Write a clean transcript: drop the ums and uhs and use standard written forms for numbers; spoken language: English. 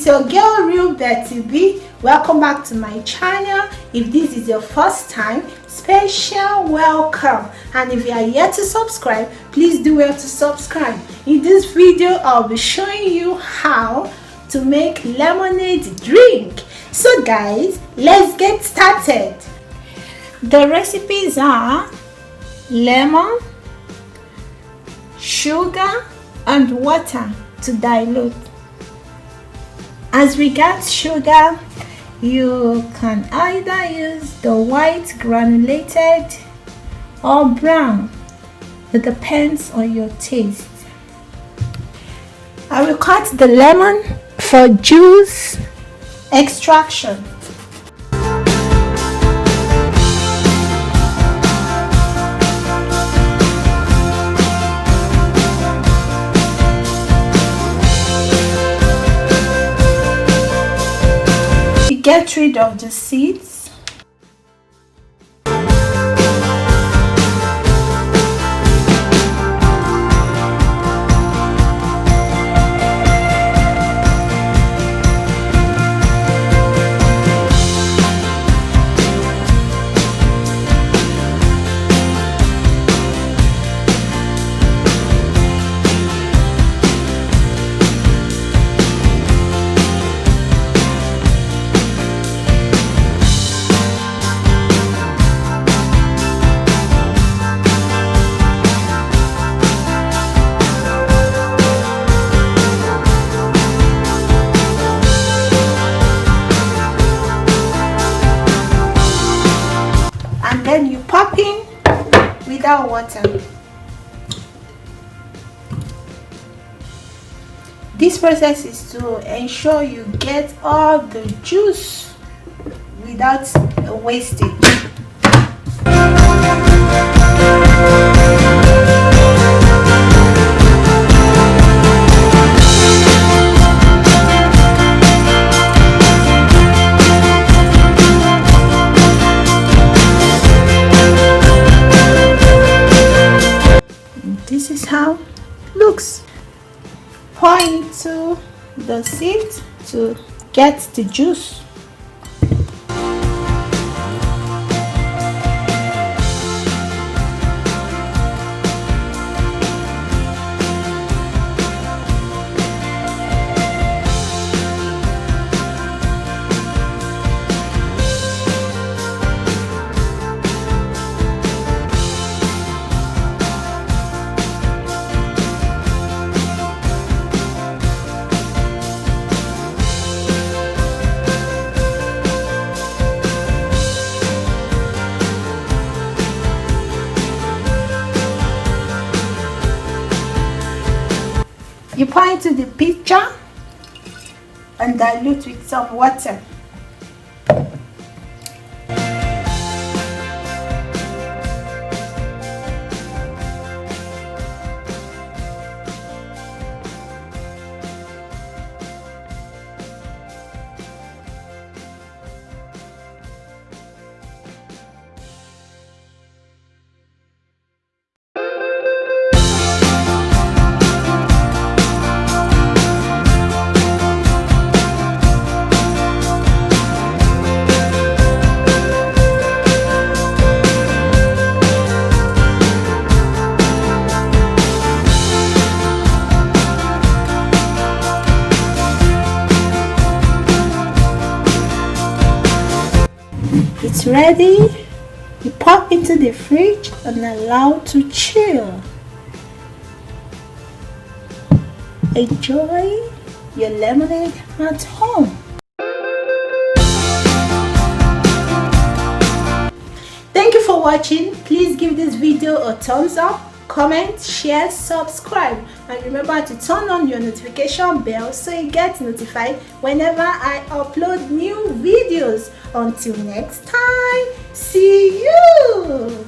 It's your girl Real Betty B. Welcome back to my channel. If this is your first time, special welcome, and if you are yet to subscribe, please do well to subscribe. In this video I'll be showing you how to make lemonade drink. So guys, let's get started. The recipes are lemon, sugar and water to dilute. As regards sugar, you can either use the white granulated or brown. It depends on your taste. I will cut the lemon for juice extraction. Get rid of the seeds. Then you pop in without water. This process is to ensure you get all the juice without wastage. This is how it looks. Pour into the seed to get the juice. You pour into the pitcher and dilute with some water. It's ready. You pop into the fridge and allow to chill. Enjoy your lemonade at home. Thank you for watching. Please give this video a thumbs up, comment, share, subscribe, and remember to turn on your notification bell so you get notified whenever I upload new videos. Until next time, see you.